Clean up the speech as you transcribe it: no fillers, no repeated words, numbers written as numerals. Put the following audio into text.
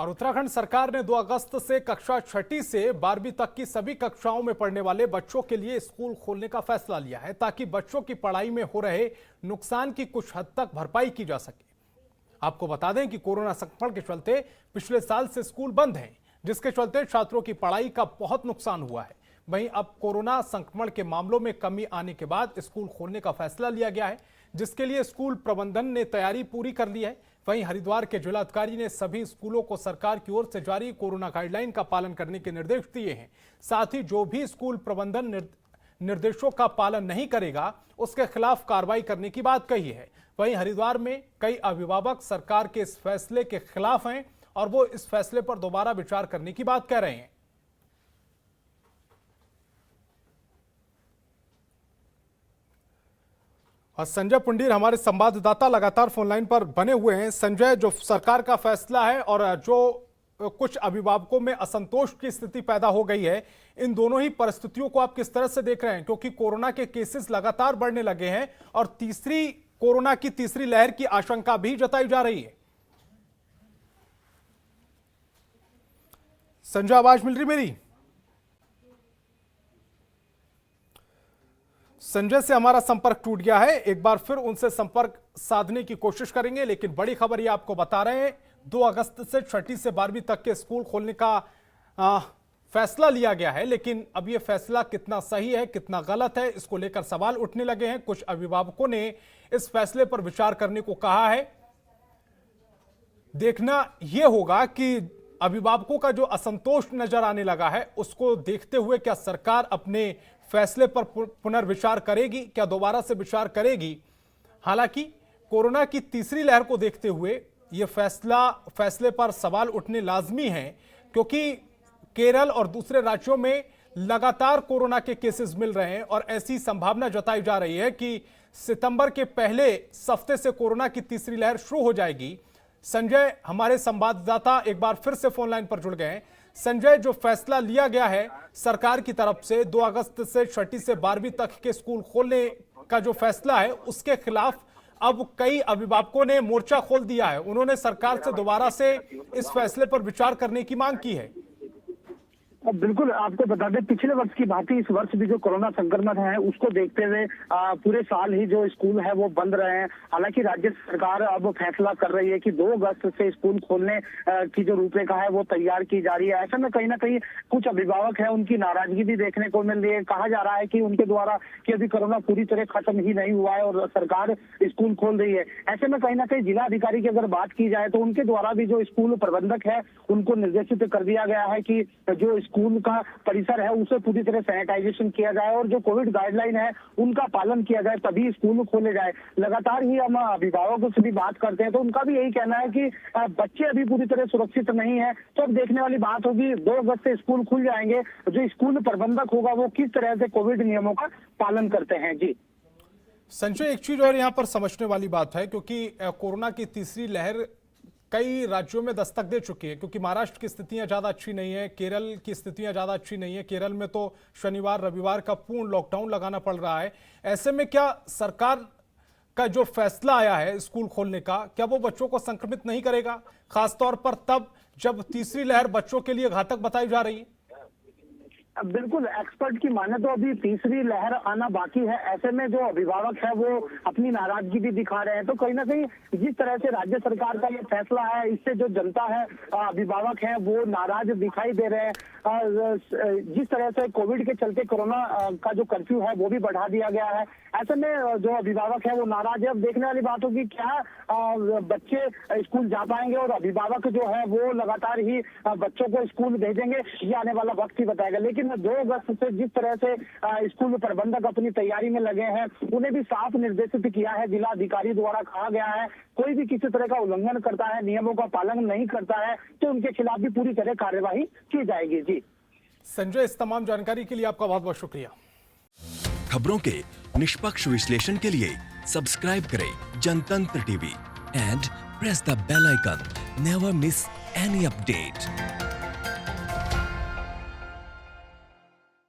और उत्तराखंड सरकार ने 2 अगस्त से कक्षा 6ठी से 12वीं तक की सभी कक्षाओं में पढ़ने वाले बच्चों के लिए स्कूल खोलने का फैसला लिया है ताकि बच्चों की पढ़ाई में हो रहे नुकसान की कुछ हद तक भरपाई की जा सके। आपको बता दें कि कोरोना संक्रमण के चलते पिछले साल से स्कूल बंद हैं, जिसके चलते छात्रों की पढ़ाई का बहुत नुकसान हुआ है। वहीं अब कोरोना संक्रमण के मामलों में कमी आने के बाद स्कूल खोलने का फैसला लिया गया है, जिसके लिए स्कूल प्रबंधन ने तैयारी पूरी कर ली है। वहीं हरिद्वार के जिलाधिकारी ने सभी स्कूलों को सरकार की ओर से जारी कोरोना गाइडलाइन का पालन करने के निर्देश दिए हैं। साथ ही जो भी स्कूल प्रबंधन निर्देशों का पालन नहीं करेगा, उसके खिलाफ कार्रवाई करने की बात कही है। वहीं हरिद्वार में कई अभिभावक सरकार के इस फैसले के खिलाफ हैं और वो इस फैसले पर दोबारा विचार करने की बात कह रहे हैं। और संजय पुंडीर हमारे संवाददाता लगातार फोनलाइन पर बने हुए हैं। संजय, जो सरकार का फैसला है और जो कुछ अभिभावकों में असंतोष की स्थिति पैदा हो गई है, इन दोनों ही परिस्थितियों को आप किस तरह से देख रहे हैं? क्योंकि कोरोना के केसेस लगातार बढ़ने लगे हैं और कोरोना की तीसरी लहर की आशंका भी जताई जा रही है। संजय, आवाज मिल रही मेरी? संजय से हमारा संपर्क टूट गया है, एक बार फिर उनसे संपर्क साधने की कोशिश करेंगे। लेकिन बड़ी खबर ये आपको बता रहे हैं, 2 अगस्त से 6ठी से 12वीं तक के स्कूल खोलने का फैसला लिया गया है। लेकिन अब ये फैसला कितना सही है, कितना गलत है, इसको लेकर सवाल उठने लगे हैं। कुछ अभिभावकों ने इस फैसले पर विचार करने को कहा है। देखना यह होगा कि अभिभावकों का जो असंतोष नजर आने लगा है, उसको देखते हुए क्या सरकार अपने फैसले पर पुनर्विचार करेगी, क्या दोबारा से विचार करेगी? हालांकि कोरोना की तीसरी लहर को देखते हुए यह फैसले पर सवाल उठने लाजमी है, क्योंकि केरल और दूसरे राज्यों में लगातार कोरोना के केसेस मिल रहे हैं और ऐसी संभावना जताई जा रही है कि सितंबर के पहले हफ्ते से कोरोना की तीसरी लहर शुरू हो जाएगी। संजय, हमारे संवाददाता एक बार फिर से फोन लाइन पर जुड़ गए हैं। संजय, जो फैसला लिया गया है सरकार की तरफ से 2 अगस्त से 6ठी से 12वीं तक के स्कूल खोलने का जो फैसला है, उसके खिलाफ अब कई अभिभावकों ने मोर्चा खोल दिया है। उन्होंने सरकार से दोबारा से इस फैसले पर विचार करने की मांग की है। बिल्कुल, आपको बता दें, पिछले वर्ष की भांति इस वर्ष भी जो कोरोना संक्रमण है उसको देखते हुए पूरे साल ही जो स्कूल है वो बंद रहे हैं। हालांकि राज्य सरकार अब फैसला कर रही है कि 2 अगस्त से स्कूल खोलने की जो रूपरेखा है वो तैयार की जा रही है। ऐसे में कहीं ना कहीं कुछ अभिभावक है, उनकी नाराजगी भी देखने को मिल रही है। कहा जा रहा है कि उनके द्वारा कि अभी कोरोना पूरी तरह खत्म ही नहीं हुआ है और सरकार स्कूल खोल रही है। ऐसे में कहीं ना कहीं जिला अधिकारी की अगर बात की जाए तो उनके द्वारा भी जो स्कूल प्रबंधक है उनको निर्देशित कर दिया गया है कि जो स्कूल का परिसर है उसे पूरी तरह सैनिटाइजेशन किया जाए और जो कोविड गाइडलाइन है उनका पालन किया जाए, तभी स्कूल खोले जाए। लगातार ही हम अभिभावकों से भी बात करते हैं तो उनका भी यही कहना है कि बच्चे अभी पूरी तरह सुरक्षित नहीं है। तो अब देखने वाली बात होगी, 2 अगस्त से स्कूल खुल जाएंगे, जो स्कूल प्रबंधक होगा वो किस तरह से कोविड नियमों का पालन करते हैं। जी संजय, एक चीज और यहाँ पर समझने वाली बात है, क्योंकि कोरोना की तीसरी लहर कई राज्यों में दस्तक दे चुकी है, क्योंकि महाराष्ट्र की स्थितियां ज्यादा अच्छी नहीं है, केरल की स्थितियां ज्यादा अच्छी नहीं है। केरल में तो शनिवार रविवार का पूर्ण लॉकडाउन लगाना पड़ रहा है। ऐसे में क्या सरकार का जो फैसला आया है स्कूल खोलने का, क्या वो बच्चों को संक्रमित नहीं करेगा, खासतौर पर तब जब तीसरी लहर बच्चों के लिए घातक बताई जा रही है? बिल्कुल, एक्सपर्ट की माने तो अभी तीसरी लहर आना बाकी है। ऐसे में जो अभिभावक है वो अपनी नाराजगी भी दिखा रहे हैं। तो कहीं ना कहीं जिस तरह से राज्य सरकार का ये फैसला है, इससे जो जनता है, अभिभावक है, वो नाराज दिखाई दे रहे हैं। जिस तरह से कोविड के चलते कोरोना का जो कर्फ्यू है वो भी बढ़ा दिया गया है। ऐसे में जो अभिभावक है वो नाराज है। अब देखने वाली बात होगी क्या बच्चे स्कूल जा पाएंगे और अभिभावक जो है वो लगातार ही बच्चों को स्कूल भेजेंगे, ये आने वाला वक्त ही बताएगा। लेकिन 2 अगस्त से जिस तरह से स्कूल प्रबंधक अपनी तैयारी में लगे हैं, उन्हें भी साफ निर्देशित किया है, जिला अधिकारी द्वारा कहा गया है कोई भी किसी तरह का उल्लंघन करता है, नियमों का पालन नहीं करता है, तो उनके खिलाफ भी पूरी तरह कार्यवाही की जाएगी। जी संजय, इस तमाम जानकारी के लिए आपका बहुत बहुत शुक्रिया। खबरों के निष्पक्ष विश्लेषण के लिए सब्सक्राइब करें Jantantra TV and press the bell icon. Never miss any update.